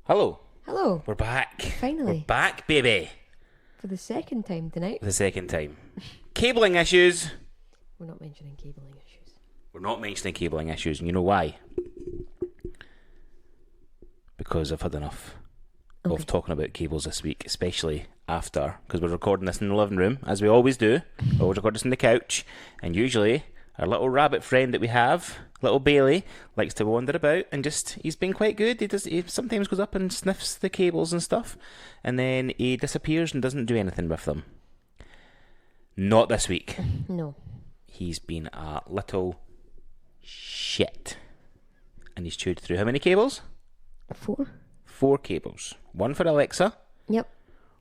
Hello. Hello. We're back. Finally. We're back, baby. For the second time tonight. For the second time. Cabling issues. We're not mentioning cabling issues. We're not mentioning cabling issues, and you know why? Because I've had enough of talking about cables this week, especially after, because we're recording this in the living room, as we always do. We always record this on the couch, and usually our little rabbit friend that we have, little Bailey, likes to wander about and he's been quite good. He sometimes goes up and sniffs the cables and stuff, and then he disappears and doesn't do anything with them. Not this week. No. He's been a little shit. And he's chewed through how many cables? 4. 4 cables. One for Alexa. Yep.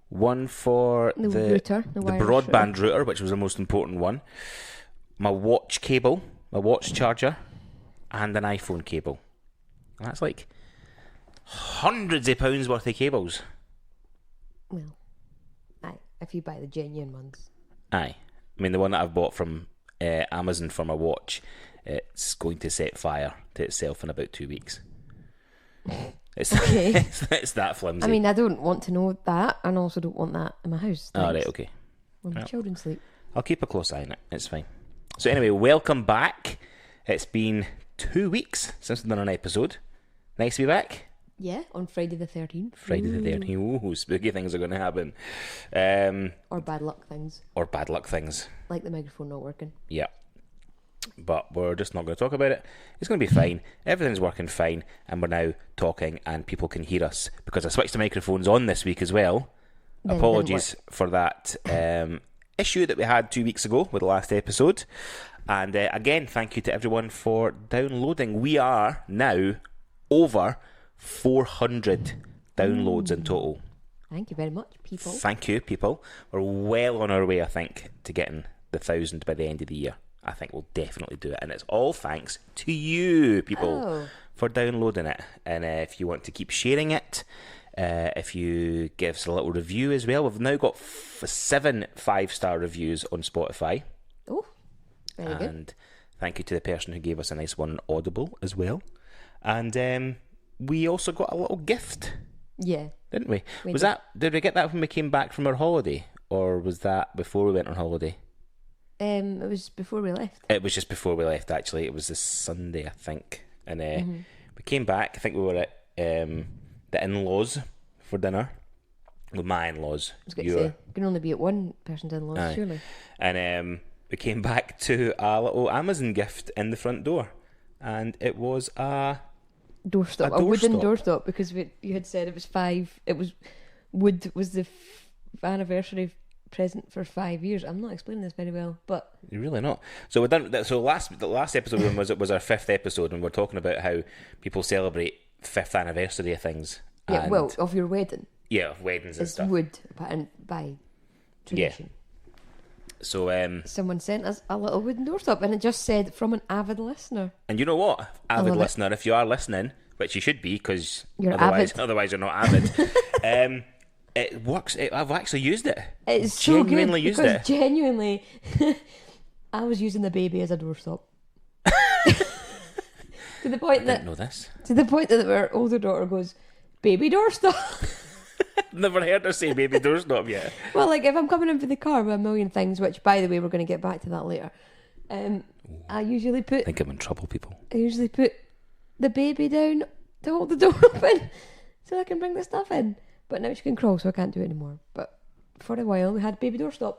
One for the router, the broadband router, which was the most important one. My watch cable, my watch charger, and an iPhone cable. And that's like hundreds of pounds worth of cables. Well, aye, if you buy the genuine ones. Aye. I mean, the one that I've bought from Amazon for my watch, it's going to set fire to itself in about 2 weeks. It's, okay. it's that flimsy. I mean, I don't want to know that, and also don't want that in my house. Oh, right, okay. When my children sleep. I'll keep a close eye on it. It's fine. So anyway, welcome back. It's been 2 weeks since we've done an episode. Nice to be back. Yeah, on Friday the 13th. Friday the 13th. Ooh, spooky things are going to happen. Or bad luck things. Or bad luck things. Like the microphone not working. Yeah. But we're just not going to talk about it. It's going to be fine. Everything's working fine. And we're now talking and people can hear us. Because I switched the microphones on this week as well. Then Apologies for that issue that we had 2 weeks ago with the last episode. And again, thank you to everyone for downloading. We are now over 400 downloads in total. Thank you very much, people. Thank you, people. We're well on our way, I think, to getting the 1,000 by the end of the year. I think we'll definitely do it. And it's all thanks to you, people, for downloading it. And if you want to keep sharing it, if you give us a little review as well. We've now got 7 5-star reviews on Spotify. Oh, very good. And thank you to the person who gave us a nice one on Audible as well. And we also got a little gift. Yeah. Didn't we? Did we get that when we came back from our holiday? Or was that before we went on holiday? It was before we left. It was just before we left, actually. It was this Sunday, I think. And we came back. I think we were at the in-laws for dinner. With my in-laws. I was going to say, you can only be at one person's in-laws, surely. And we came back to a little Amazon gift in the front door. And it was a doorstop. A wooden doorstop, because you had said it was 5. It was wood was the anniversary present for 5 years. I'm not explaining this very well, but you're really not. So we're done. So the last episode was our 5th episode, and we're talking about how people celebrate 5th anniversary of things. Yeah, well, of your wedding. Yeah, of weddings and stuff. It's wood, by tradition. Yeah. So someone sent us a little wooden doorstop, and it just said from an avid listener. And you know what, avid listener, if you are listening, which you should be, because otherwise you're not avid. It works. I've actually used it. It's genuinely so good used it. Genuinely, I was using the baby as a doorstop. To the point I didn't know this. To the point that our older daughter goes, "Baby doorstop." Never heard her say baby doorstop yet. Well, like if I'm coming in for the car with a million things, which by the way we're going to get back to that later. I usually put. I think I'm in trouble, people. I usually put the baby down to hold the door open, so I can bring the stuff in. But now she can crawl, so I can't do it anymore. But for a while, we had baby doorstop.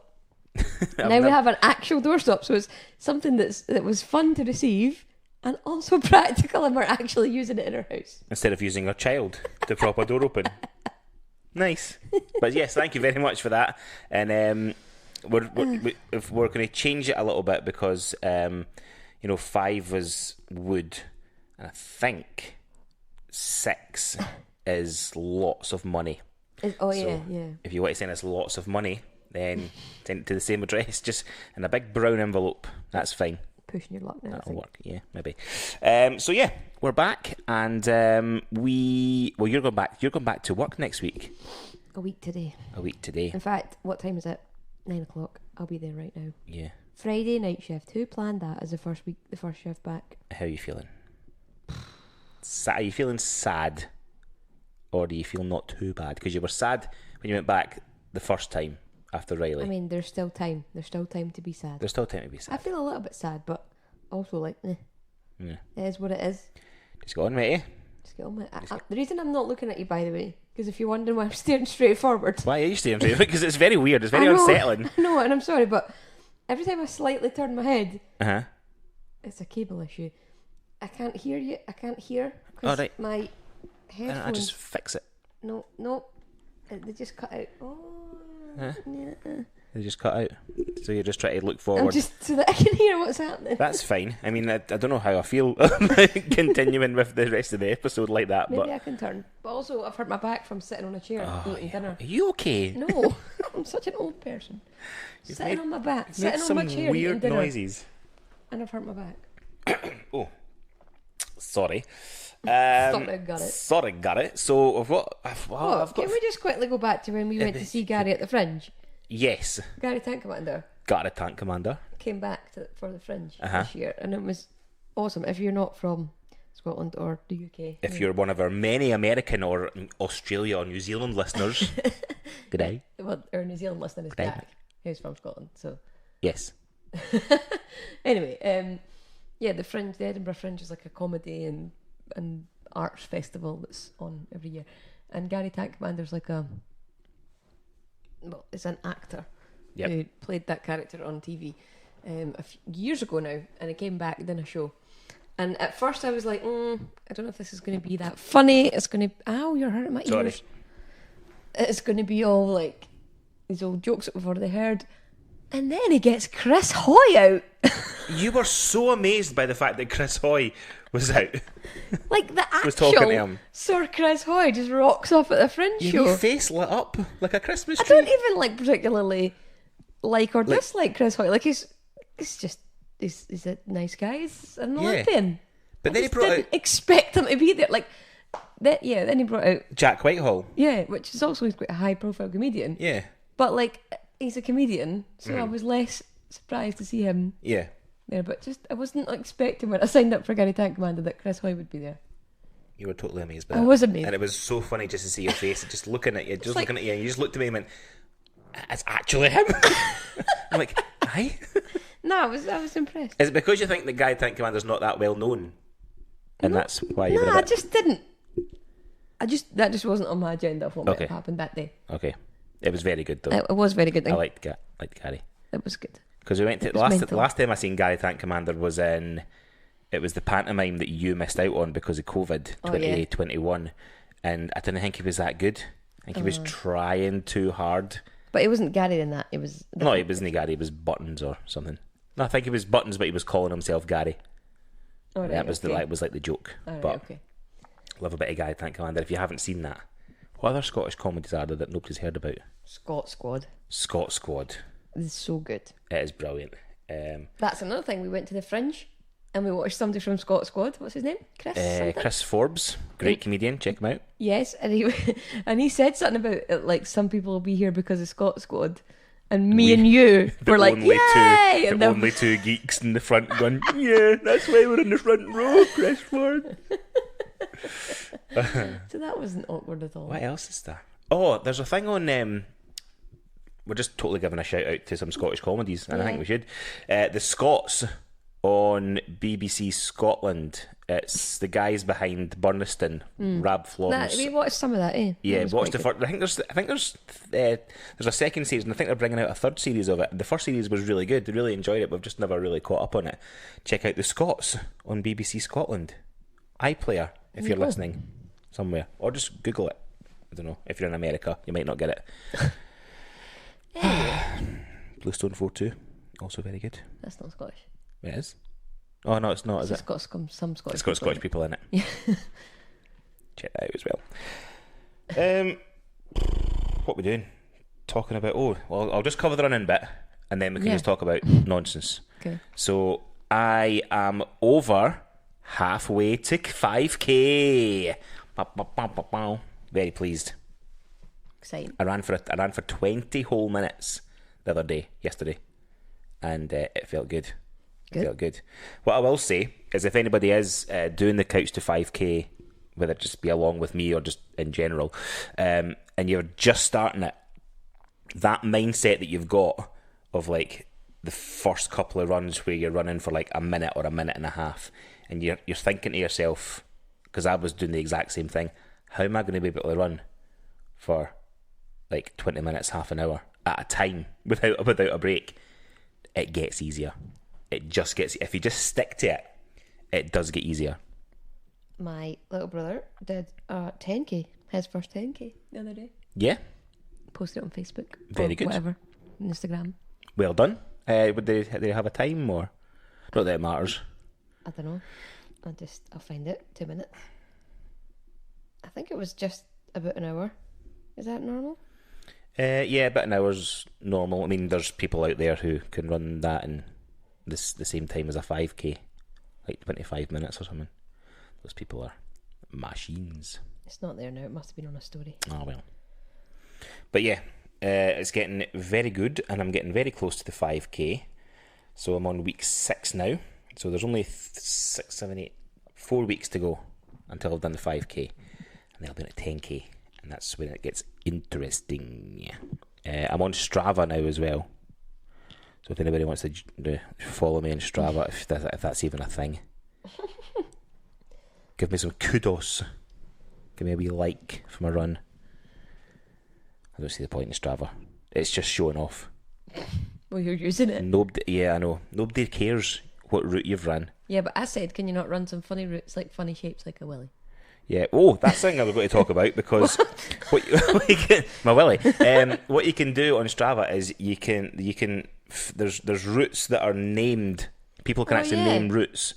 Now we have an actual doorstop, so it's something that was fun to receive and also practical, and we're actually using it in our house. Instead of using a child to prop a door open. Nice. But yes, thank you very much for that. And we're going to change it a little bit because, 5 was wood, and I think 6... is lots of money. Yeah. If you want to send us lots of money, then send it to the same address, just in a big brown envelope. That's fine. Pushing your luck now. That'll work. Yeah, maybe. So yeah, we're back, and you're going back. You're going back to work next week. A week today. In fact, what time is it? 9:00. I'll be there right now. Yeah. Friday night shift. Who planned that as the first shift back? How are you feeling? Are you feeling sad? or do you feel not too bad? Because you were sad when you went back the first time after Riley. I mean, there's still time. There's still time to be sad. There's still time to be sad. I feel a little bit sad, but also like, Yeah. it is what it is. Just go on, matey. Just get on with it. The reason I'm not looking at you, by the way, because if you're wondering why I'm staring straight forward. Why are you staring straight? Because it's very weird. It's very I know, unsettling. I know, and I'm sorry, but every time I slightly turn my head, Uh-huh. it's a cable issue. I can't hear you. I can't hear because right. my headphones. I just fix it. No, they just cut out. Oh, Huh? yeah. They just cut out. So you're just trying to look I'm forward. just so that I can hear what's happening. That's fine. I mean, I don't know how I feel continuing with the rest of the episode like that. Maybe but I can turn. But also, I've hurt my back from sitting on a chair eating dinner. Are you okay? No, I'm such an old person. Sitting on my back, sitting on my chair, eating weird dinner, noises. and I've hurt my back. Sorry. Sorry, got it. Sorry, got it. So I've got. Can we just quickly go back to when we went to see Gary at the Fringe? Yes. Gary Tank Commander Got a tank commander. came back for the Fringe Uh-huh. this year, and it was awesome. If you're not from Scotland or the UK, If you're one of our many American or Australia or New Zealand listeners, good day. well, our New Zealand listener is Right. Jack, who's from Scotland. So Yes. anyway, the Fringe, the Edinburgh Fringe is like a comedy and arts festival that's on every year, and Gary Tank Commander's like it's an actor who played that character on TV a few years ago now, and he came back done a show. And at first I was like, I don't know if this is going to be that funny. It's going to you're hurting my ears. It's going to be all like these old jokes that we've already heard. And then he gets Chris Hoy out. You were so amazed by the fact that Chris Hoy was out. Like the Was talking to actual him. Sir Chris Hoy just rocks off at the Fringe show. Your face lit up like a Christmas I tree. don't even particularly like or dislike Chris Hoy. Like he's a nice guy. He's an Olympian. But then he brought didn't expect him to be there. Like that. Yeah. Then he brought out Jack Whitehall. which is also quite a high profile comedian. Yeah. But like he's a comedian, so I was less surprised to see him Yeah. there. But just I wasn't expecting when I signed up for Gary Tank Commander that Chris Hoy would be there. You were totally amazed by I that. was amazed. And it was so funny just to see your face, just looking at you, like- looking at you, and you just looked at me and went, it's actually him. I'm like, aye? No, I was impressed. Is it because you think the Guy Tank Commander's not that well known? And that's why you were No, a I bit... just didn't. That just wasn't on my agenda of what might have happened that day. Okay. It was very good, though. It was very good. I liked Gary. It was good. Because we went to... It The was last mental. time I seen Gary Tank Commander was in... It was the pantomime that you missed out on because of COVID, 2021. And I didn't think he was that good. I think he was trying too hard. But it wasn't Gary in that. It was... No, he wasn't Gary. He was Buttons or something. No, I think he was Buttons, but he was calling himself Gary. Oh, right, That was okay. was like the joke. All right, but okay. love a bit of Guy Tank Commander. If you haven't seen that, what other Scottish comedies are there that nobody's heard about? Scott Squad. Scott Squad. It's so good. It is brilliant. That's another thing. We went to the Fringe and we watched somebody from Scott Squad. What's his name? Chris something? Chris Forbes, great comedian. Check him out. Yes, and he said something about it, like some people will be here because of Scott Squad. And me and you were like, yay! The only two geeks in the front going, yeah, that's why we're in the front row, Chris Ford. So that wasn't awkward at all. What else is there? Oh, there's a thing on... we're just totally giving a shout out to some Scottish comedies, and I think we should. The Scots on BBC Scotland. It's the guys behind Burniston, Rab Florence. We watched some of that, eh? Yeah, That was watched the quite first. I think there's a second series, and I think they're bringing out a third series of it. The first series was really good. I really enjoyed it. We've just never really caught up on it. Check out the Scots on BBC Scotland. iPlayer, if you're listening somewhere, or just Google it. I don't know. If you're in America, you might not get it. Bluestone 4-2, also very good. That's not Scottish. It is. Oh no, it's not. Is It's it? got some Scottish. It's got Scottish people in it. Yeah. Check that out as well. What we doing? Talking about? Oh, well, I'll just cover the running bit, and then we can just talk about nonsense. Okay. So I am over halfway to 5k. Very pleased. Exciting. I ran for 20 whole minutes the other yesterday, and it felt good. It felt good. What I will say is, if anybody is doing the Couch to 5k whether it just be along with me or just in general, and you're just starting it, that mindset that you've got of like the first couple of runs where you're running for like a minute or a minute and a half, and you're thinking to yourself, because I was doing the exact same thing, how am I going to be able to run for like 20 minutes, half an hour at a time without a break? It gets easier. It just gets, if you just stick to it, it does get easier. My little brother did 10k, his first 10k the other day. Yeah. Posted it on Facebook. Very or good. Whatever. On Instagram. Well done. Would they have a time or? Not that it matters. I don't know. I'll find it. 2 minutes. I think it was just about an hour. Is that normal? Yeah, about an hour's normal. I mean, there's people out there who can run that in the same time as a 5k, like 25 minutes or something. Those people are machines. It's not there now. It must have been on a story. Oh, well. But yeah, it's getting very good, and I'm getting very close to the 5k. So I'm on week 6 now. So there's only 6, 7, 8, 4 weeks to go until I've done the 5k. And then I'll be at 10k. And that's when it gets interesting. I'm on Strava now as well. So if anybody wants to follow me on Strava, if that's even a thing, give me some kudos. Give me a wee like for my run. I don't see the point in Strava. It's just showing off. Well, you're using it. Yeah, I know. Nobody cares what route you've run. Yeah, but I said, can you not run some funny routes, like funny shapes, like a willy? Yeah. Oh, that's something I was going to talk about, because what you can, my willy. What you can do on Strava is you can there's routes that are named. People can actually name routes.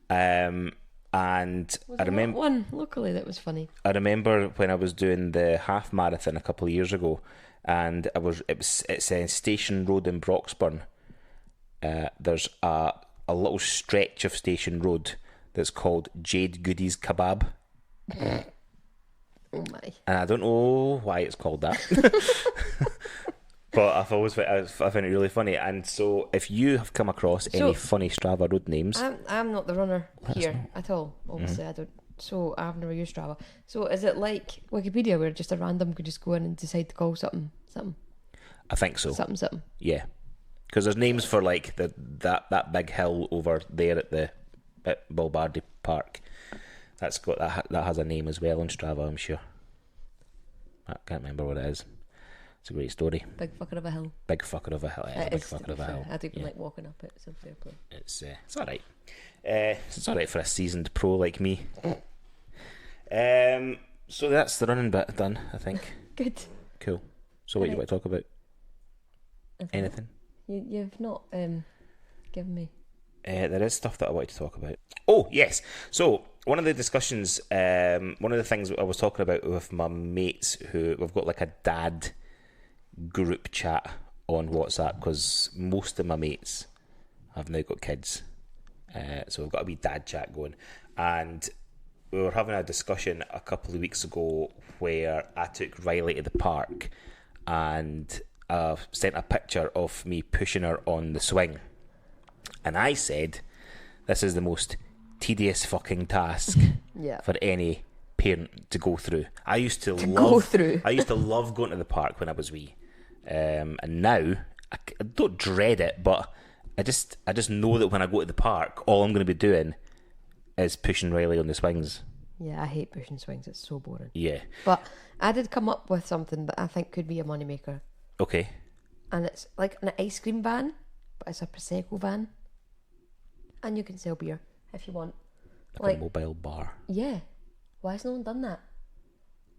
And I remember one locally that was funny. I remember when I was doing the half marathon a couple of years ago, and it's in Station Road in Broxburn. There's a little stretch of Station Road that's called Jade Goodies Kebab. Oh my! And I don't know why it's called that, but I find it really funny. And so, if you have come across any funny Strava road names, I'm not the runner here at all. Obviously, I don't. So I've never used Strava. So is it like Wikipedia, where just a random could just go in and decide to call something? I think so. Something. Yeah, because there's names for like that big hill over there at Bulbardy Park. That's got that has a name as well on Strava, I'm sure. I can't remember what it is. It's a great story. Big fucker of a hill. Big fucker of a hill. It is a big fucker of a hill. I don't even like walking up it, so fair play. It's all right. It's all right for a seasoned pro like me. So that's the running bit done, I think. Good. Cool. So what do you want to talk about? Anything? You've not given me. There is stuff that I wanted to talk about. Oh, yes. So, one of the discussions, one of the things I was talking about with my mates, who we've got like a dad group chat on WhatsApp, because most of my mates have now got kids. So we've got a wee dad chat going. And we were having a discussion a couple of weeks ago where I took Riley to the park and sent a picture of me pushing her on the swing. And I said, this is the most tedious fucking task for any parent to go through. I used to love going to the park when I was wee. And now, I don't dread it, but I just know that when I go to the park, all I'm going to be doing is pushing Riley on the swings. Yeah, I hate pushing swings. It's so boring. Yeah. But I did come up with something that I think could be a moneymaker. Okay. And it's like an ice cream van, but it's a Prosecco van. And you can sell beer if you want. Like a mobile bar. Yeah. Why has no one done that?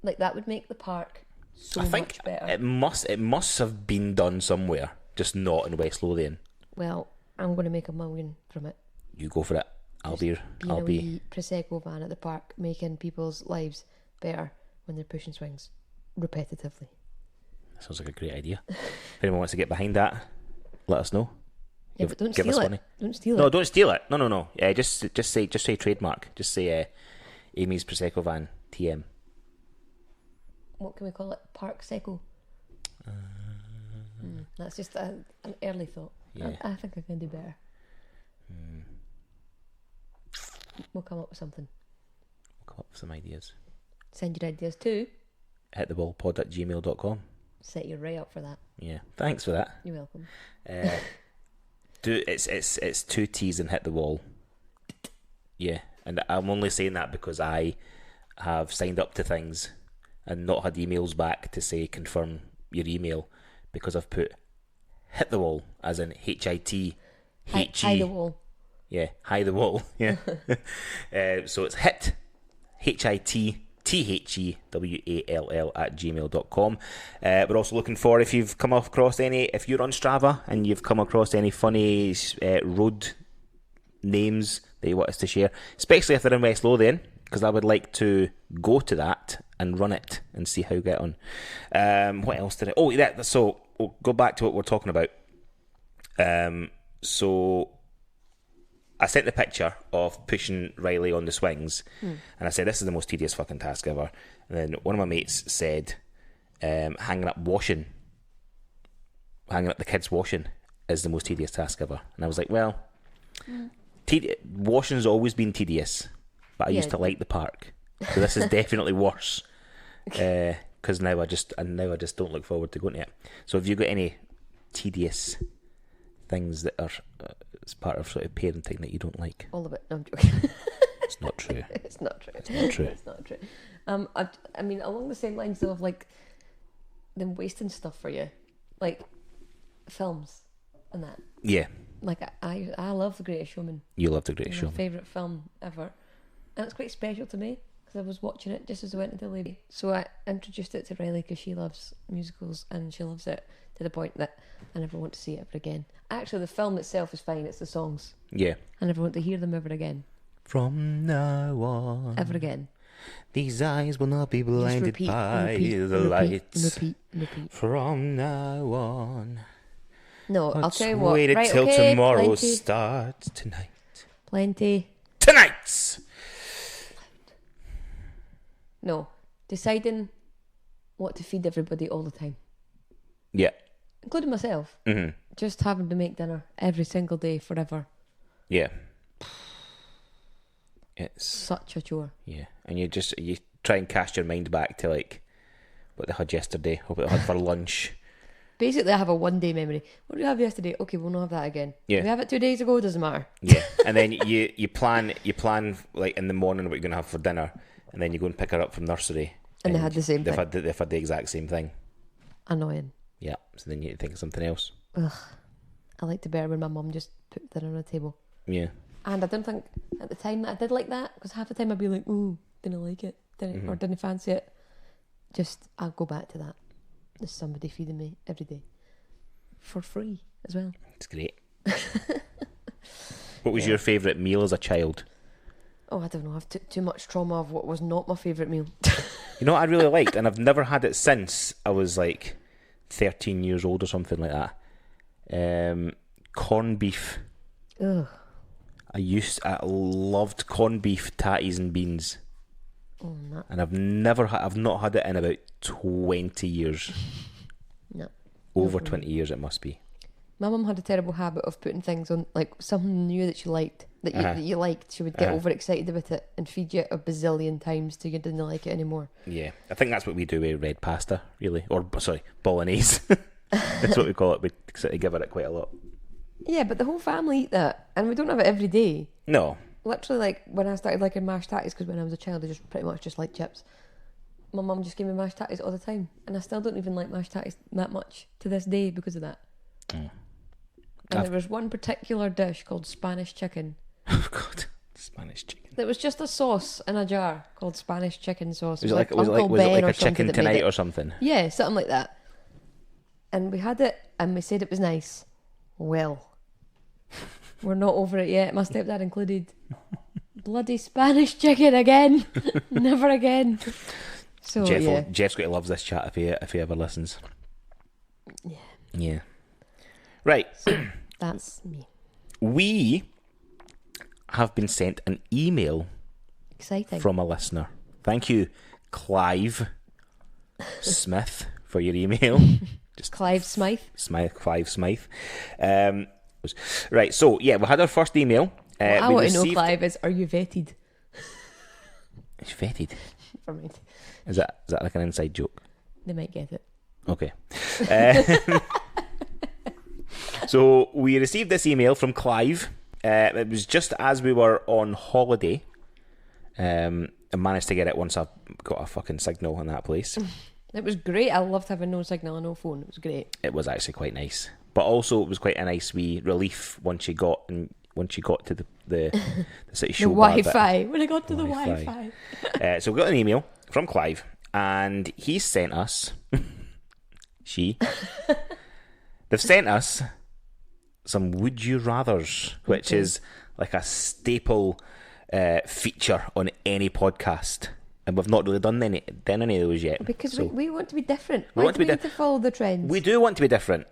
Like, that would make the park so much better. It must have been done somewhere, just not in West Lothian. Well, I'm going to make $1 million from it. You go for it. I'll be Prosecco van at the park, making people's lives better when they're pushing swings repetitively. Sounds like a great idea. If anyone wants to get behind that, let us know. Yeah, but don't steal it. Don't steal it. No, don't steal it. No. Just say trademark. Just say Aimee's Prosecco van TM. What can we call it? Park Seco. That's just an early thought. Yeah. I think I can do better. We'll come up with something. some ideas. Send your ideas too. hittheballpod@gmail.com. Set you right up for that. Yeah, thanks for that. You're welcome. It's 2 T's and hit the wall. Yeah, and I'm only saying that because I have signed up to things and not had emails back to say confirm your email because I've put hit the wall as in HIT. Hide the wall. Yeah, hi the wall. Yeah. So it's hit HITTHEWALL @gmail.com. We're also looking for if you're on Strava and you've come across any funny road names that you want us to share, especially if they're in West Lothian, because I would like to go to that and run it and see how we get on. What else did I... Oh, yeah, so we'll go back to what we're talking about. So I sent the picture of pushing Riley on the swings, and I said, this is the most tedious fucking task ever. And then one of my mates said, hanging up the kids' washing is the most tedious task ever. And I was like, well, washing's always been tedious, but I used to like the park. So this is definitely worse. Because now I just don't look forward to going to it. So have you got any tedious things that are as part of sort of parenting that you don't like? All of it. No, I'm joking. It's not true. It's not true. It's not true. It's not true. I mean, along the same lines though of like them wasting stuff for you, like films and that. Yeah. Like I love The Greatest Showman. You love The Greatest Showman. My favourite film ever, and it's quite special to me because I was watching it just as I went to the lady. So I introduced it to Riley because she loves musicals and she loves it to the point that I never want to see it ever again. Actually, the film itself is fine. It's the songs. Yeah. I never want to hear them ever again. From now on. Ever again. These eyes will not be blinded by the lights. Repeat. From now on. No, I'll tell you what. Wait Right, till okay, tomorrow plenty. starts tonight. Plenty. Tonight! No. Deciding what to feed everybody all the time. Yeah. Including myself. Mm-hmm. Just having to make dinner every single day forever. Yeah. It's such a chore. Yeah. And you try and cast your mind back to like what they had yesterday or what they had for lunch. Basically, I have a one-day memory. What did we have yesterday? Okay, we'll not have that again. Yeah. Did we have it 2 days ago? Doesn't matter. Yeah. And then you plan like in the morning what you're gonna have for dinner, and then you go and pick her up from nursery. And they had the same thing. They've had the exact same thing. Annoying. Yeah. So then you need to think of something else. Ugh. I liked it better when my mum just put dinner on the table. Yeah. And I don't think at the time that I did like that, because half the time I'd be like, ooh, didn't like it, or didn't fancy it. Just, I'll go back to that. There's somebody feeding me every day. For free as well. It's great. What was your favourite meal as a child? Oh, I don't know. I've too much trauma of what was not my favourite meal. You know what I really liked, and I've never had it since I was like 13 years old or something like that. Corned beef. Ugh. I loved corned beef, tatties and beans. Oh, no. And I've not had it in about 20 years. No. Over 20 years it must be. My mum had a terrible habit of putting things on, like something new that she liked, that you liked. She would get overexcited about it and feed you a bazillion times till you didn't like it anymore. Yeah, I think that's what we do with red pasta, really. Or, sorry, bolognese. That's what we call it. We sort of give it quite a lot. Yeah, but the whole family eat that, and we don't have it every day. No. Literally, like, when I started liking mashed tatties, because when I was a child, I just pretty much just liked chips. My mum just gave me mashed tatties all the time, and I still don't even like mashed tatties that much to this day because of that. Mm. And there was one particular dish called Spanish chicken. Oh God, Spanish chicken. It was just a sauce in a jar called Spanish chicken sauce. Was it like a chicken tonight or something? Yeah, something like that. And we had it, and we said it was nice. Well, we're not over it yet. My stepdad included. Bloody Spanish chicken again. Never again. So Jeff's going to love this chat if he ever listens. Yeah. Yeah. Right. So that's me. We have been sent an email. Exciting. From a listener. Thank you, Clive Smith, for your email. Just Clive Smythe. Clive Smythe. Right, so yeah, we had our first email. What I want to know, Clive, is are you vetted? It's fetid. Never mind. Is that like an inside joke? They might get it. Okay. So we received this email from Clive. It was just as we were on holiday. I managed to get it once I got a fucking signal in that place. It was great. I loved having no signal and no phone. It was great. It was actually quite nice. But also it was quite a nice wee relief once you got to the city show. The Wi-Fi. When I got to the Wi-Fi. So we got an email from Clive, and he sent us they've sent us some Would You Rathers, which is like a staple feature on any podcast. And we've not really done any of those yet. Because we want to be different. We want to be to follow the trends. We do want to be different.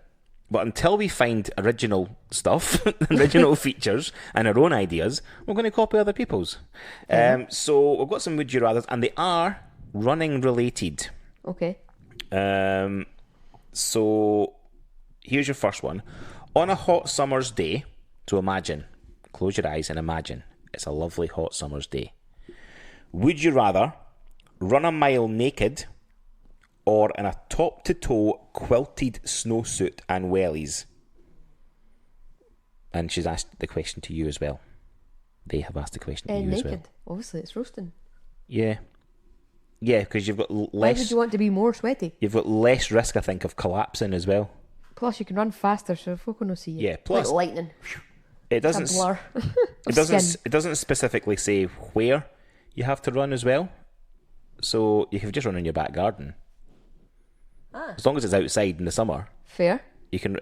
But until we find original stuff, original features, and our own ideas, we're going to copy other people's. So we've got some Would You Rathers, and they are running related. Okay. So here's your first one. On a hot summer's day, so imagine, close your eyes and imagine, it's a lovely hot summer's day. Would you rather run a mile naked or in a top-to-toe quilted snowsuit and wellies? And she's asked the question to you as well. They have asked the question to you naked. as well. Obviously, it's roasting. Yeah. Yeah, because you've got less... Why would you want to be more sweaty? You've got less risk, I think, of collapsing as well. Plus, you can run faster, so folk will not see you. Yeah, plus... Like lightning. It doesn't... It's a blur. It doesn't specifically say where you have to run as well. So you can just run in your back garden. As long as it's outside in the summer. Fair. You can.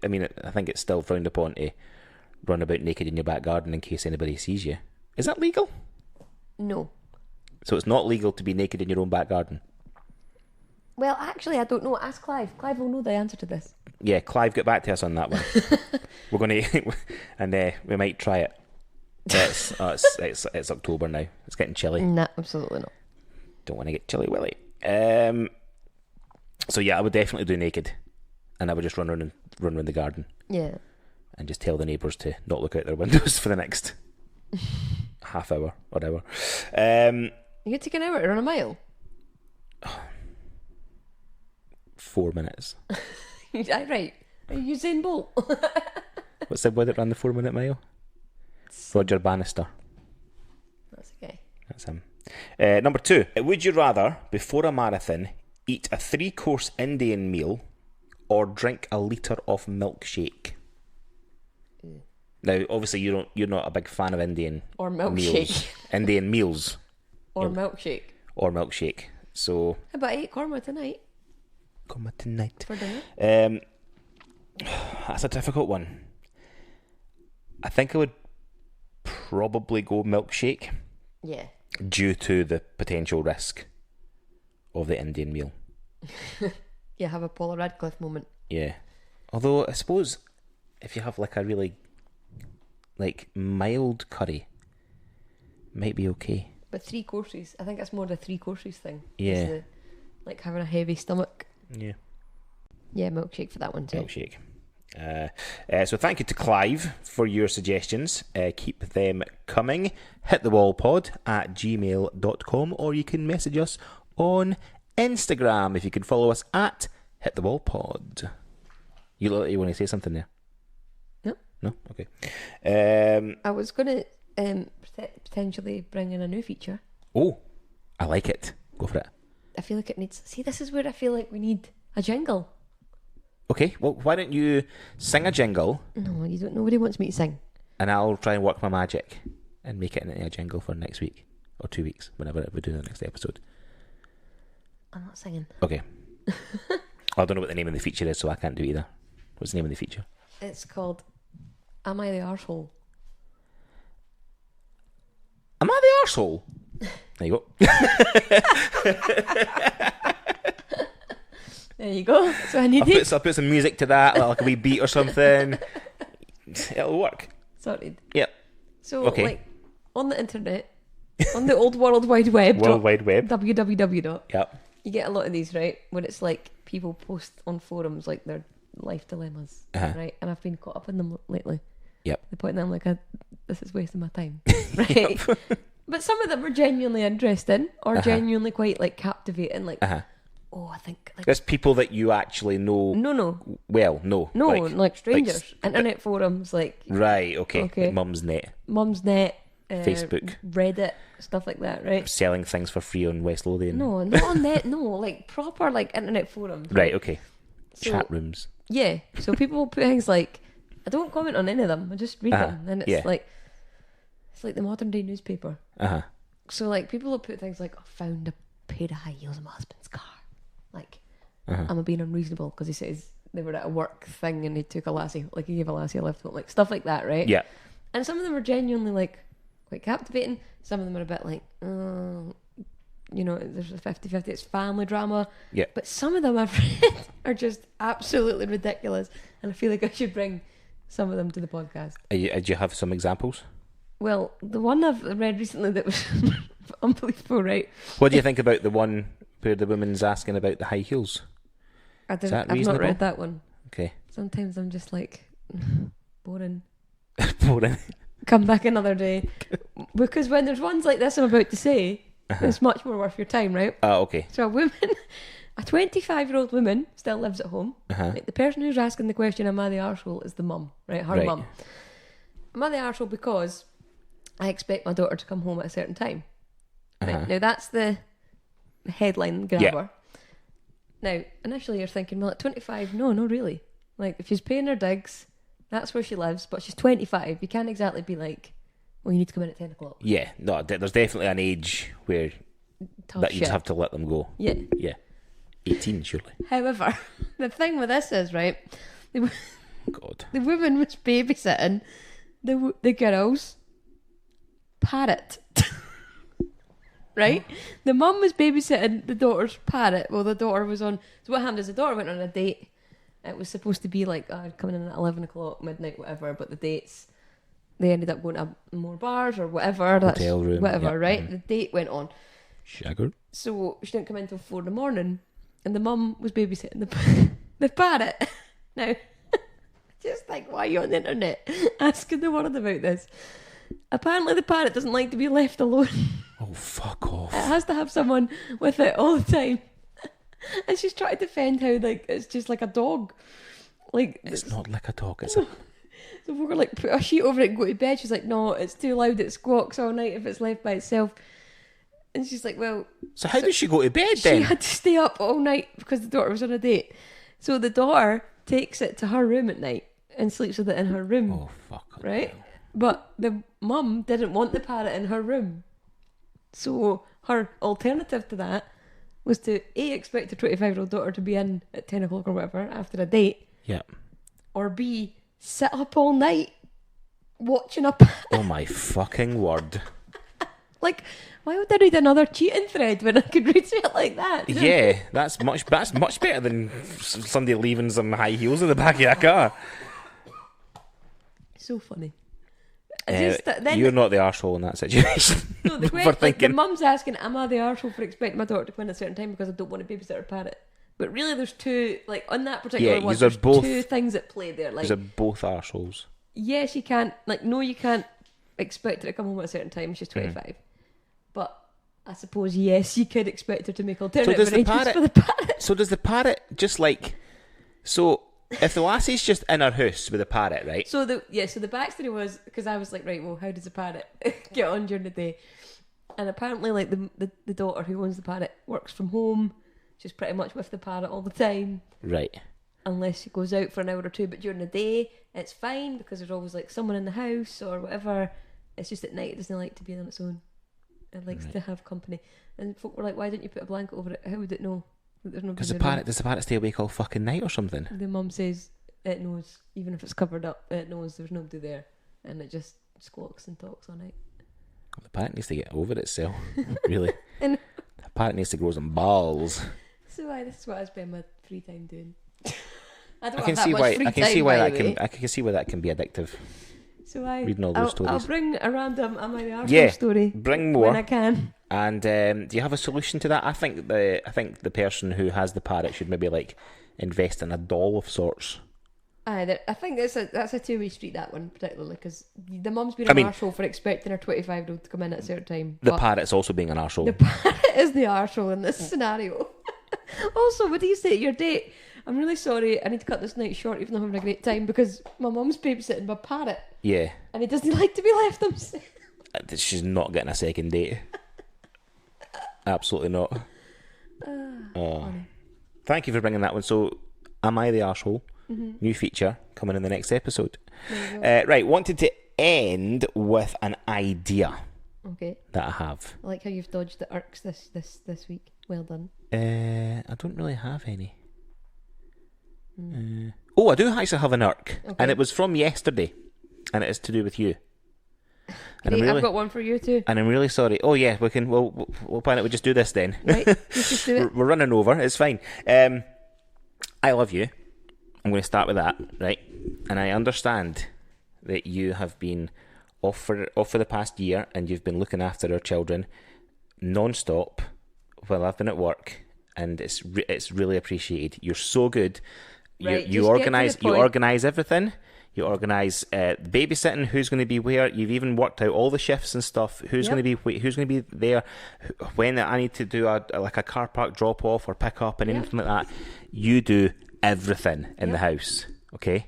I mean, I think it's still frowned upon to run about naked in your back garden in case anybody sees you. Is that legal? No. So it's not legal to be naked in your own back garden? Well, actually, I don't know. Ask Clive. Clive will know the answer to this. Yeah, Clive, get back to us on that one. We're going to... and we might try it. It's October now. It's getting chilly. Nah, absolutely not. Don't want to get chilly willy. So yeah, I would definitely do naked, and I would just run around the garden. Yeah. And just tell the neighbours to not look out their windows for the next half hour, whatever. You take an hour to run a mile? 4 minutes. Right. Are you Usain Bolt? What's the boy that ran the 4 minute mile? Roger Bannister. That's okay. That's him. Number 2. Would you rather, before a marathon, eat a 3-course Indian meal or drink a litre of milkshake? Now, obviously, you're not a big fan of Indian or milkshake. Meals. Indian meals. Or milkshake. Or milkshake. So. How about I eat korma tonight? Korma tonight. For dinner? That's a difficult one. I think I would probably go milkshake. Yeah. Due to the potential risk of the Indian meal. Yeah, have a Paula Radcliffe moment. Yeah. Although, I suppose, if you have like a really, like, mild curry, might be okay. But 3 courses, I think that's more the 3 courses thing. Yeah. Like having a heavy stomach. Yeah. Yeah, milkshake for that one too. Milkshake. So thank you to Clive for your suggestions. Keep them coming. hitthewallpod@gmail.com, or you can message us on Instagram if you can follow us at hitthewallpod. You look like you want to say something there? No? Okay. I was going to potentially bring in a new feature. Oh, I like it. Go for it. I feel like it needs... See, this is where I feel like we need a jingle. Okay, well, why don't you sing a jingle? No, you don't. Nobody wants me to sing. And I'll try and work my magic and make it into a jingle for next week or 2 weeks, whenever we do the next episode. I'm not singing. Okay. I don't know what the name of the feature is, so I can't do either. What's the name of the feature? It's called Am I the Arsehole? Am I the arsehole? There you go. There you go. So I need I'll put some music to that, like a wee beat or something. It'll work. Sorted. Yep. So, okay. like, on the internet, on the old World Wide Web. World Wide Web. www. Yep. You get a lot of these, right? When it's like people post on forums like their life dilemmas, right? And I've been caught up in them lately. Yep. The point that I'm like, this is wasting my time, right? But some of them are genuinely interesting or genuinely quite like captivating. Like, oh, I think like there's people that you actually know. no, Well, no, like strangers, internet forums, like right, okay. Like Mum's Net, Facebook, Reddit, stuff like that, right? Selling things for free on West Lothian. No, not on net. No, like proper like internet forums. Right, okay. So, chat rooms. Yeah, so people will put things like, I don't comment on any of them. I just read them, and it's like the modern day newspaper. So like people will put things like, I found a pair of high heels in my husband's car. Like, am I being unreasonable? Because he says they were at a work thing and he took a lassie, like he gave a lassie a lift home, like stuff like that, right? Yeah. And some of them are genuinely like quite captivating. Some of them are a bit like, you know, there's a 50-50, it's family drama. Yeah. But some of them I've read are just absolutely ridiculous, and I feel like I should bring some of them to the podcast. Do you have some examples? Well, the one I've read recently that was unbelievable, right? What do you think about the one where the woman's asking about the high heels? I've not read that one. Okay. Sometimes I'm just like, boring. Boring. Come back another day. Because when there's ones like this I'm about to say, it's much more worth your time, right? Okay. So a 25-year-old woman still lives at home. Like, the person who's asking the question, am I the arsehole, is the mum, right? Her mum. Am I the arsehole because I expect my daughter to come home at a certain time? Right? Now, that's the headline grabber. Now, initially you're thinking, well, at 25, no, not really. Like, if she's paying her digs, that's where she lives, but she's 25. You can't exactly be like, well, you need to come in at 10 o'clock. Yeah, no, there's definitely an age where that you just have to let them go. Yeah. Yeah. 18, surely. However, the thing with this is, right, the woman was babysitting the girl's parrot. Right? The mum was babysitting the daughter's parrot while the daughter was on. So what happened is the daughter went on a date. It was supposed to be like coming in at 11 o'clock, midnight, whatever, but the dates, they ended up going to more bars or whatever. Hotel room. Whatever, right? The date went on. Shagger. So she didn't come in until 4 in the morning, and the mum was babysitting the parrot. Now, just like, why are you on the internet asking the world about this? Apparently the parrot doesn't like to be left alone. Oh, fuck off. It has to have someone with it all the time. And she's trying to defend how, like, it's just like a dog. Like, it's not like a dog, is it? So we were like, put a sheet over it and go to bed. She's like, no, it's too loud, it squawks all night if it's left by itself. And she's like, well... So how did she go to bed then? She had to stay up all night because the daughter was on a date. So the daughter takes it to her room at night and sleeps with it in her room. Oh, fuck. Right? But the mum didn't want the parrot in her room. So her alternative to that was to A, expect her 25-year-old daughter to be in at 10 o'clock or whatever after a date. Yeah. Or B, sit up all night watching a parrot. Oh my fucking word. Like, why would I read another cheating thread when I could read it like that? Yeah, that's much better than somebody leaving some high heels in the back of a car. So funny. You're not the arsehole in that situation. No, the question, like, the mum's asking, am I the arsehole for expecting my daughter to come in at a certain time because I don't want to babysit her parrot? But really there's two, like, on that particular one, there's two things at play there. Like, these are both arseholes. Yes, you can't, like, no, you can't expect her to come home at a certain time. She's 25. But I suppose, yes, you could expect her to make alternative arrangements for the parrot. So does the parrot just, like... So... If the lassie's just in her house with a parrot, right? So the backstory was, because I was like, right, well, how does a parrot get on during the day? And apparently, like, the daughter who owns the parrot works from home. She's pretty much with the parrot all the time. Right. Unless she goes out for an hour or two, but during the day, it's fine because there's always, like, someone in the house or whatever. It's just at night it doesn't like to be on its own. It likes to have company. And folk were like, why don't you put a blanket over it? How would it know? Because does the parrot stay awake all fucking night or something? The mum says it knows, even if it's covered up, it knows there's nobody there, and it just squawks and talks all night. Well, the parrot needs to get over itself, really. And the parrot needs to grow some balls. So this is what I spend my free time doing. I can see why that can be addictive. So reading all those stories. I'll bring a random Am I the Arsehole story. Bring more when I can. And do you have a solution to that? I think the person who has the parrot should maybe, like, invest in a doll of sorts. I think that's a two-way street, that one particularly, because the mum's been an arsehole for expecting her 25-year-old to come in at a certain time. The parrot's also being an arsehole. The parrot is the arsehole in this scenario. Also, what do you say to your date? I'm really sorry, I need to cut this night short even though I'm having a great time because my mum's babysitting my parrot. Yeah. And he doesn't like to be left himself. She's not getting a second date. Absolutely not. Funny. Thank you for bringing that one. So, Am I the Arsehole? New feature coming in the next episode. Right, wanted to end with an idea. Okay. That I have. I like how you've dodged the irks this week. Well done. I don't really have any. I do actually have an irk, and it was from yesterday, and it is to do with you. And Great, I've got one for you too. And I'm really sorry. Oh yeah, we can. We'll plan it. We just do this then. Right, let's just do it. We're running over. It's fine. I love you. I'm going to start with that, right? And I understand that you have been off for the past year, and you've been looking after our children non-stop while I've been at work, and it's really appreciated. You're so good. Right, you organise everything. You organise babysitting. Who's going to be where? You've even worked out all the shifts and stuff. Who's going to be there? When I need to do a car park drop off or pick up and anything like that. You do everything in the house. Okay.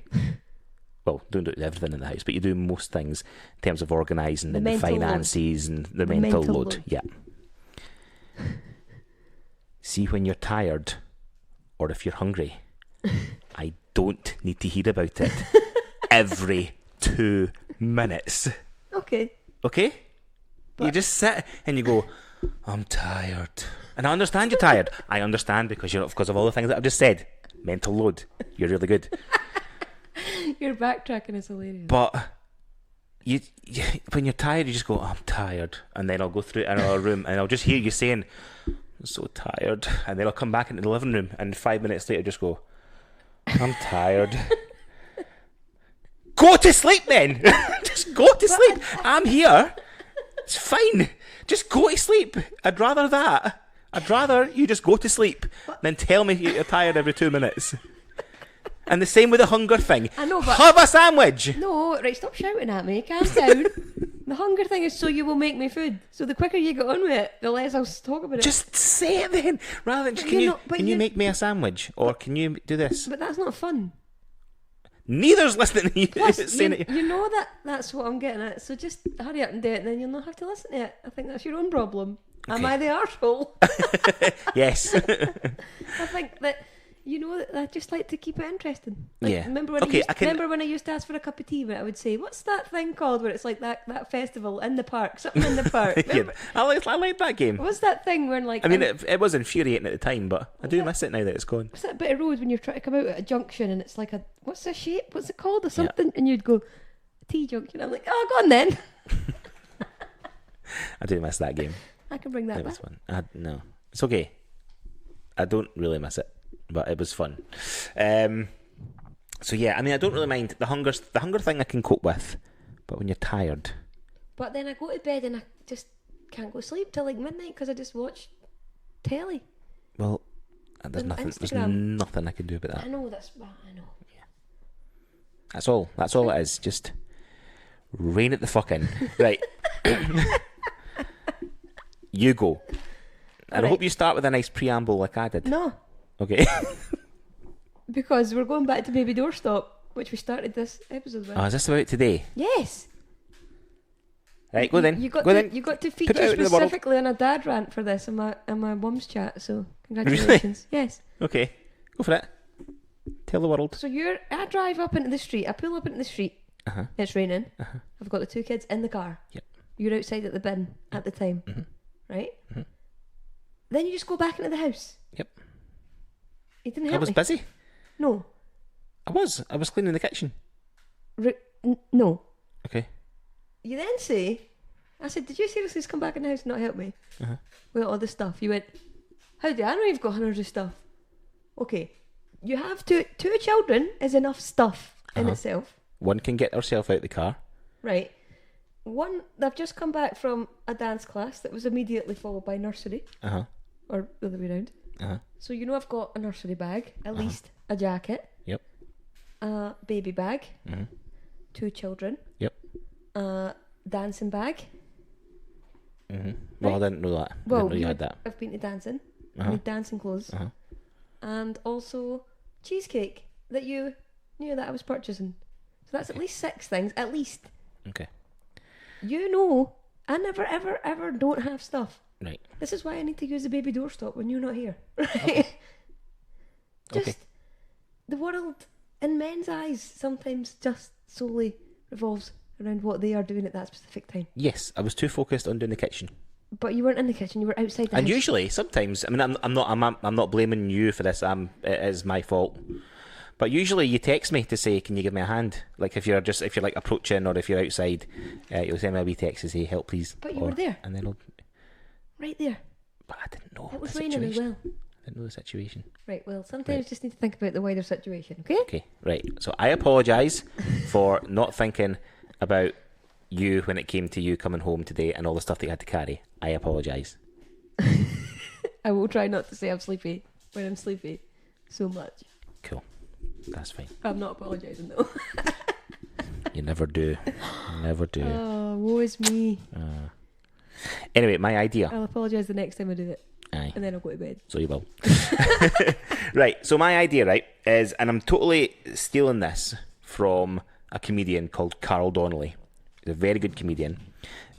Well, don't do everything in the house, but you do most things in terms of organising and the finances and the mental load. Yeah. See, when you're tired, or if you're hungry, I don't need to hear about it. Every 2 minutes. Okay. But you just sit and you go, I'm tired. And I understand you're tired. I understand because of all the things that I've just said. Mental load. You're really good. Your backtracking is hilarious. But you when you're tired, you just go, I'm tired. And then I'll go through another room and I'll just hear you saying, I'm so tired. And then I'll come back into the living room and 5 minutes later just go, I'm tired. Go to sleep then. Just go to sleep. I'm here. It's fine. Just go to sleep. I'd rather that. I'd rather you just go to sleep than tell me you're tired every 2 minutes. And the same with the hunger thing. I know, but... Have a sandwich. No, right, stop shouting at me. Calm down. The hunger thing is so you will make me food. So the quicker you get on with it, the less I'll talk about it. Just say it then. Rather than, can you make me a sandwich? Or can you do this? But that's not fun. Neither's listening to you. Plus, you know that's what I'm getting at. So just hurry up and do it, and then you'll not have to listen to it. I think that's your own problem. Okay. Am I the arsehole? Yes. I think that I just like to keep it interesting. Yeah. Remember when I used to ask for a cup of tea, but I would say, "What's that thing called?" Where it's like that festival in the park, something in the park. Yeah, I like that game. What's that thing when it was infuriating at the time, but I do miss it now that it's gone. What's that bit of road when you're trying to come out at a junction and it's like what's the shape? What's it called or something? Yeah. And you'd go T junction. I'm like, oh, go on then. I do miss that game. I can bring that back. Was fun. No, it's okay. I don't really miss it, but it was fun. So yeah, I don't really mind the hunger thing. I can cope with, but when you're tired. But then I go to bed and I just can't go to sleep till like midnight because I just watch telly. Well, there's nothing I can do about that. I know that's. Well, I know. Yeah. That's all. That's all it is. Just rein it the fuck in. Right. You go. And I hope you start with a nice preamble like I did. No. Okay. Because we're going back to Baby Doorstop, which we started this episode with. Oh, is this about today? Yes. Right, go then. You got to feature specifically on a dad rant for this in my mum's chat, so congratulations. Really? Yes. Okay, go for it. Tell the world. So I drive up into the street, I pull up into the street, It's raining, I've got the 2 kids in the car. Yep. You're outside at the bin at the time, right? Mm-hmm. Then you just go back into the house. Yep. You didn't help me. I was busy. No. I was cleaning the kitchen. No. Okay. You then say, I said, did you seriously just come back in the house and not help me with all this stuff? You went, how do I know you've got hundreds of stuff? Okay. You have two children is enough stuff in itself. One can get herself out the car. Right. One, they've just come back from a dance class that was immediately followed by nursery. Or the other way around. So I've got a nursery bag, at least a jacket. Yep. a baby bag, Mm-hmm. 2 children, Yep. a dancing bag. Mm-hmm. Well, Right. I didn't know that. I Well, didn't know you had that. I've been to dancing. I Uh-huh. need dancing clothes. Uh-huh. And also cheesecake that you knew that I was purchasing. So that's at least 6 things, at least. Okay. You know, I never, ever, ever don't have stuff. Right. This is why I need to use the baby doorstop when you're not here. Right? Just Okay. the world, in men's eyes, sometimes just solely revolves around what they are doing at that specific time. Yes, I was too focused on doing the kitchen. But you weren't in the kitchen; you were outside the And house. usually, sometimes, I mean, I'm not blaming you for this. It is my fault. But usually, you text me to say, "Can you give me a hand?" Like if you're like approaching or if you're outside, you'll send me a wee text to say, "Help, please." But you were there. and then I'll. Right there. But I didn't know It was the raining as situation. well. I didn't know the situation. Right. Well, sometimes Right. you just need to think about the wider situation. Okay. Okay, right. So I apologise for not thinking about you when it came to you coming home today and all the stuff that you had to carry. I apologise. I will try not to say I'm sleepy when I'm sleepy so much. Cool. That's fine. I'm not apologising though. You never do. You never do. Oh, woe is me. Anyway, my idea. I'll apologise the next time I do it, Aye. and then I'll go to bed. So you will. Right, so my idea, right, is, and I'm totally stealing this from a comedian called Carl Donnelly. He's a very good comedian.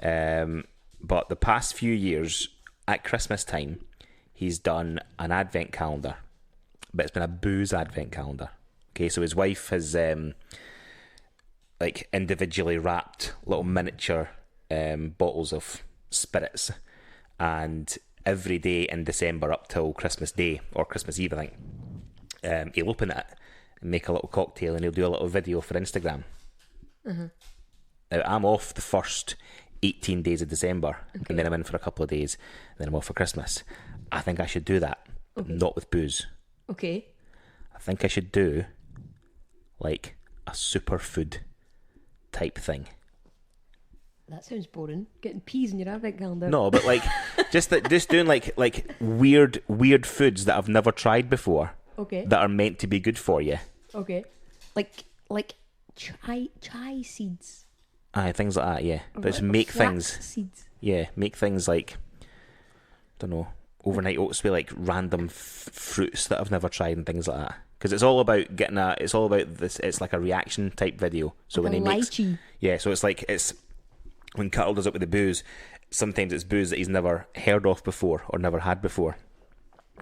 But the past few years, at Christmas time, he's done an advent calendar. But it's been a booze advent calendar. Okay, so his wife has like individually wrapped little miniature bottles of spirits, and every day in December up till Christmas Day or Christmas Eve, I think, he'll open it and make a little cocktail, and he'll do a little video for Instagram. Now, I'm off the first 18 days of December, and then I'm in for a couple of days, and then I'm off for Christmas. I think I should do that, but not with booze. Okay. I think I should do like a superfood type thing. That sounds boring. Getting peas in your advent calendar. No, but like just doing like weird foods that I've never tried before. Okay. That are meant to be good for you. Okay. Like chai seeds. Aye, things like that. Yeah, Or but just like make flax things. seeds. Yeah, make things like, don't know, overnight oats with like random fruits that I've never tried and things like that. Because it's all about it's all about this. It's like a reaction type video. So Like when a he makes, lychee. yeah, so it's when Carl does it with the booze. Sometimes it's booze that he's never heard of before or never had before,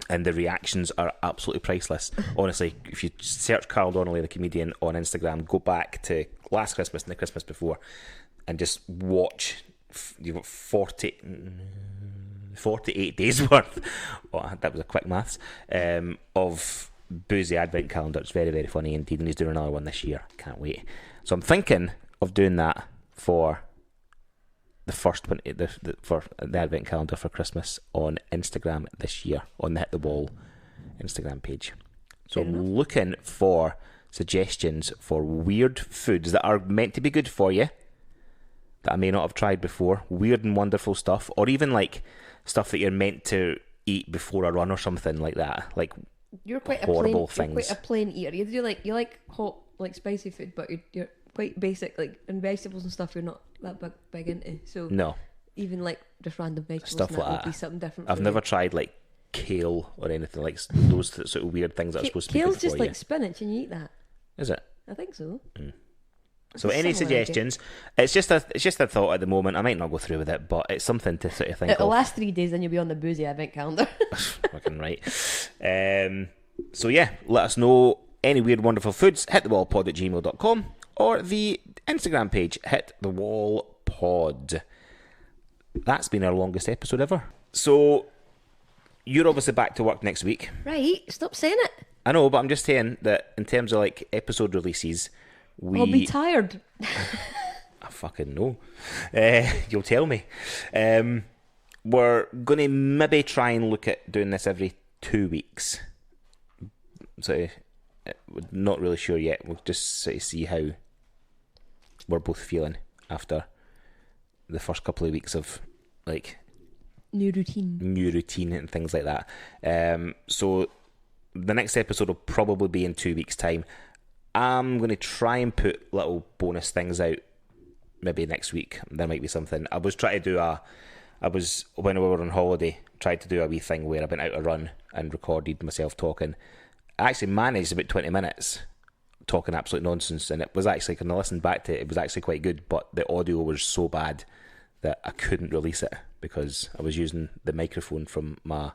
and the reactions are absolutely priceless. Honestly, if you search Carl Donnelly, the comedian, on Instagram, go back to last Christmas and the Christmas before, and just watch. You've got 48 days worth. Oh, that was a quick maths. Of boozy advent calendar. It's very, very funny indeed, and he's doing another one this year. Can't wait. So I'm thinking of doing that for the first one, for the advent calendar for Christmas on Instagram this year, on the Hit the Wall Instagram page. So Fair enough. I'm looking for suggestions for weird foods that are meant to be good for you, that I may not have tried before, weird and wonderful stuff, or even like stuff that you're meant to eat before a run or something like that. Like You're quite horrible a plain, things. You're quite a plain eater. You like hot, like spicy food, but you're quite basic, like, and vegetables and stuff. You're not that big into. So No, even like just random vegetables Stuff and that like would that. be something different. I've for never you. tried like kale or anything like those sort of weird things that are supposed to be Kale's good just for you. like spinach, and you eat that. Is it? I think so. So It's a any similar idea. suggestions? It's just a thought at the moment. I might not go through with it, but it's something to sort of think It'll of. last 3 days, then you'll be on the boozy advent calendar. Fucking right. So yeah, let us know any weird wonderful foods. hitthewallpod@gmail.com or the Instagram page hitthewallpod. That's been our longest episode ever. So you're obviously back to work next week. Right, stop saying it. I know, but I'm just saying that in terms of like episode releases, I'll be tired. I fucking know. You'll tell me. We're going to maybe try and look at doing this every 2 weeks. So, we're not really sure yet. We'll just sort of see how we're both feeling after the first couple of weeks of like New routine. new routine and things like that. So the next episode will probably be in 2 weeks' time. I'm going to try and put little bonus things out maybe next week. There might be something. I was trying to do when we were on holiday, tried to do a wee thing where I went out a run and recorded myself talking. I actually managed about 20 minutes talking absolute nonsense, and it was actually, when I listened back to it, it was actually quite good, but the audio was so bad that I couldn't release it because I was using the microphone from my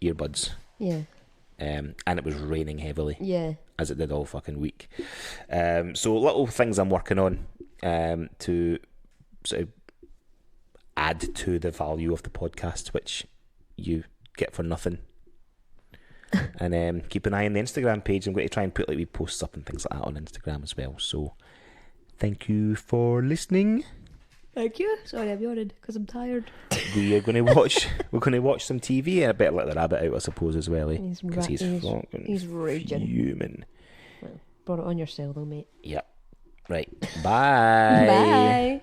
earbuds. Yeah. And it was raining heavily. Yeah. As it did all fucking week. So little things I'm working on to sort of add to the value of the podcast, which you get for nothing. And keep an eye on the Instagram page. I'm going to try and put like wee posts up and things like that on Instagram as well. So thank you for listening. Thank you. Sorry, I'm yawning because I'm tired. We're going to watch some TV, and I better let the rabbit out, I suppose, as well. He's raging. Human. Well, brought it on yourself though, mate. Yep. Right. Bye. Bye.